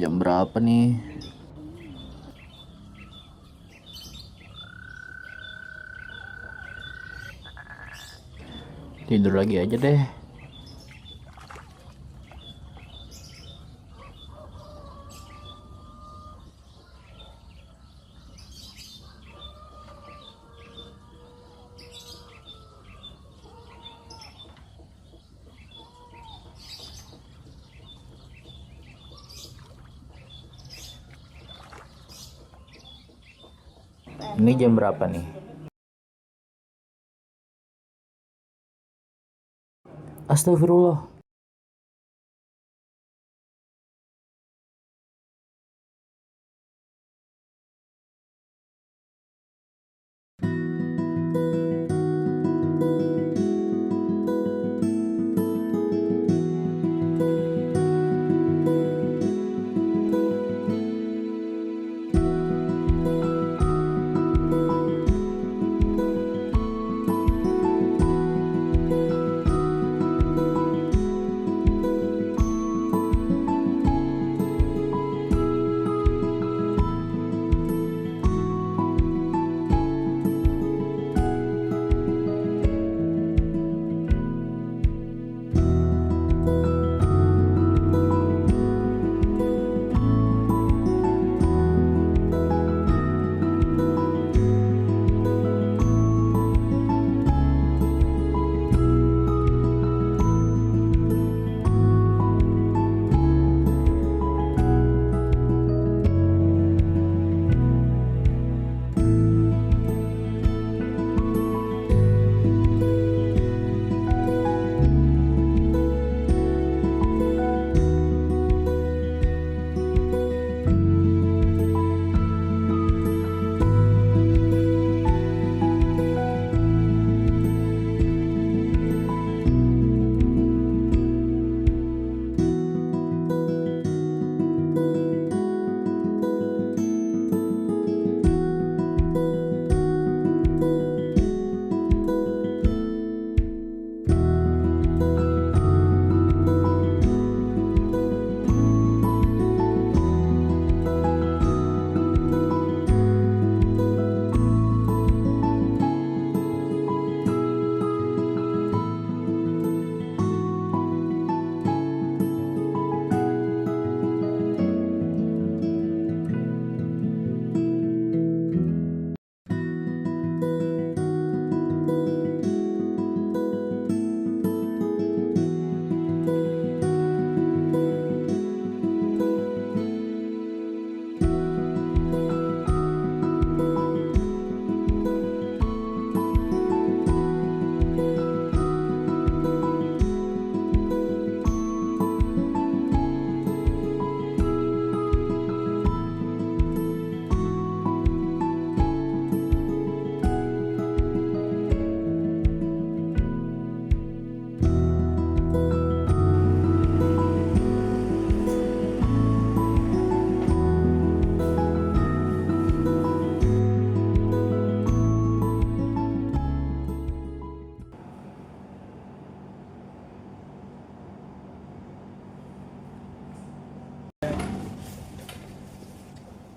Jam berapa nih? Tidur lagi aja deh. Ini jam berapa nih? Astagfirullah.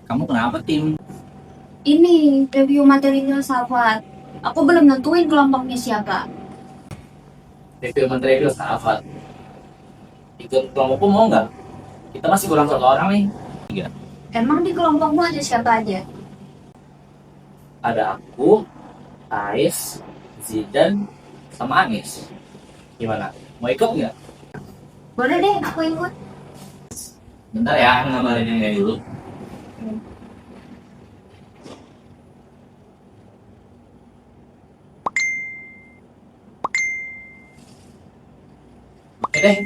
Kamu kenapa, Tim? Ini review materi filsafat. Aku belum nentuin kelompoknya siapa. Review menteri filsafat. Ikut kelompokku mau nggak? Kita masih kurang satu orang nih. Emang di kelompokmu ada siapa aja? Ada aku, Ais, Zidan, sama Anis. Gimana? Mau ikut nggak? Boleh deh, aku ikut. Bentar ya, aku ngabarin yang dulu. Oke deh,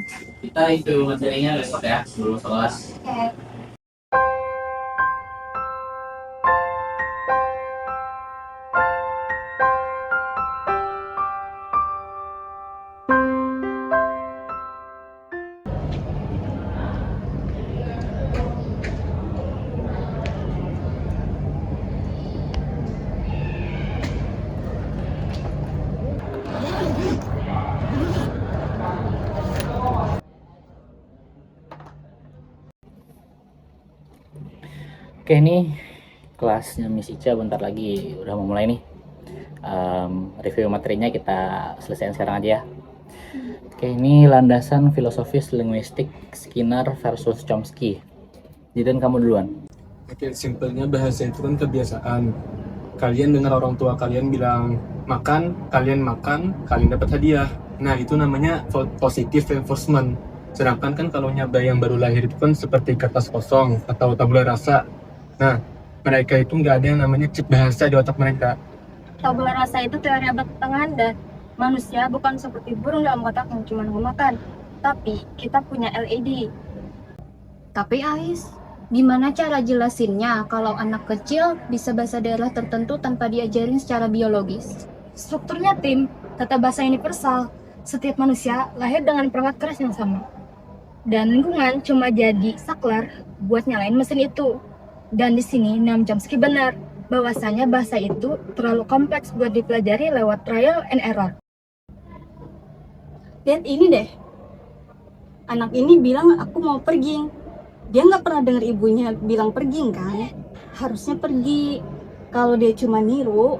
kita itu materinya besok ya, sebelum kelas. Oke. Oke, ini kelasnya Miss Ica bentar lagi udah mau mulai nih. Review materinya kita selesaikan sekarang aja ya. Oke, ini landasan filosofis linguistik Skinner versus Chomsky. Jadi kamu duluan. Oke, simpelnya bahasa itu kan kebiasaan. Kalian dengar orang tua kalian bilang makan, kalian dapat hadiah. Nah, itu namanya positive reinforcement. Sedangkan kan kalau bayi yang baru lahir itu kan seperti kertas kosong atau tabula rasa. Nah, mereka itu nggak ada yang namanya chip bahasa di otak mereka. Tabula rasa itu teori abad pertengahan dan manusia bukan seperti burung dalam kotak yang cuma memakan, tapi kita punya LED. Tapi Ais, gimana cara jelasinnya kalau anak kecil bisa bahasa daerah tertentu tanpa diajarin secara biologis? Strukturnya tim, tata bahasa universal. Setiap manusia lahir dengan perangkat keras yang sama. Dan lingkungan cuma jadi saklar buat nyalain mesin itu. Dan di sini Noam Chomsky benar, bahwasanya bahasa itu terlalu kompleks buat dipelajari lewat trial and error. Lihat ini deh, anak ini bilang aku mau pergi. Dia nggak pernah dengar ibunya bilang pergi kan? Harusnya pergi. Kalau dia cuma niru,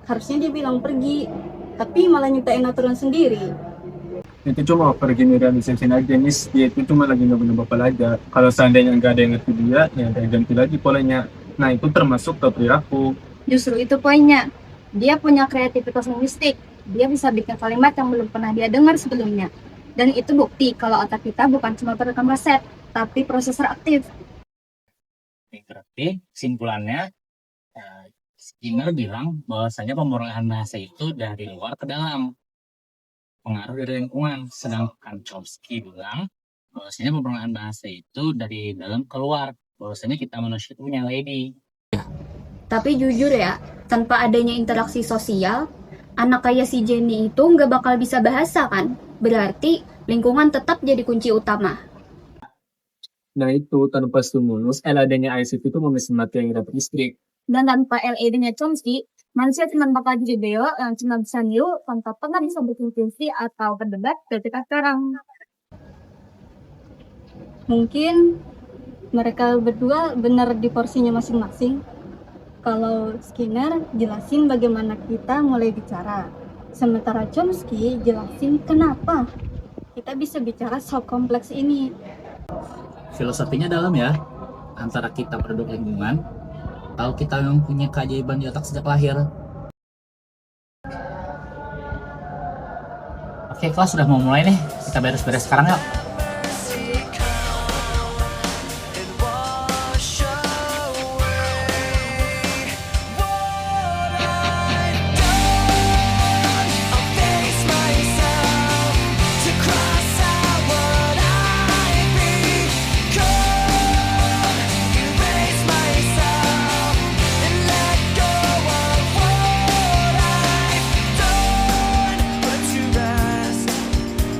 harusnya dia bilang pergi. Tapi malah nyiptain aturan sendiri. Itu cuma pergi realisasi aja, Miss. Dia itu cuma lagi nyoba-nyoba pelajar. Kalau seandainya nggak ada yang ngerti dia, ya ada yang ganti lagi polanya. Nah, itu termasuk ke perilaku. Justru itu poinnya. Dia punya kreativitas linguistik. Dia bisa bikin kalimat yang belum pernah dia dengar sebelumnya. Dan itu bukti kalau otak kita bukan cuma perekam kaset, tapi prosesor aktif. Berarti kesimpulannya Skinner bilang bahwasanya pemrograman bahasa itu dari luar ke dalam, pengaruh dari lingkungan. Sedangkan Chomsky bilang bahwasanya pemrograman bahasa itu dari dalam keluar, bahwasanya kita manusia itu punya LED. Tapi jujur ya, tanpa adanya interaksi sosial, anak kayak si Jenny itu nggak bakal bisa bahasa kan? Berarti lingkungan tetap jadi kunci utama. Nah, itu tanpa stimulus, LED-nya ICT itu memesan mati yang dapat listrik. Dan tanpa LED-nya Chomsky, manusia cuma bakal jadi beo yang cuma bisa niru tanpa pernah bisa berkompetisi atau berdebat ketika sekarang. Mungkin mereka berdua benar di porsinya masing-masing. Kalau Skinner jelasin bagaimana kita mulai bicara, sementara Chomsky jelasin kenapa kita bisa bicara soal kompleks ini. Filosofinya dalam ya, antara kita produk lingkungan atau kita yang punya keajaiban di otak sejak lahir. Oke, kelas sudah mau mulai nih. Kita beres-beres sekarang yuk.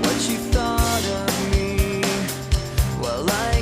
What you thought of me? Well, I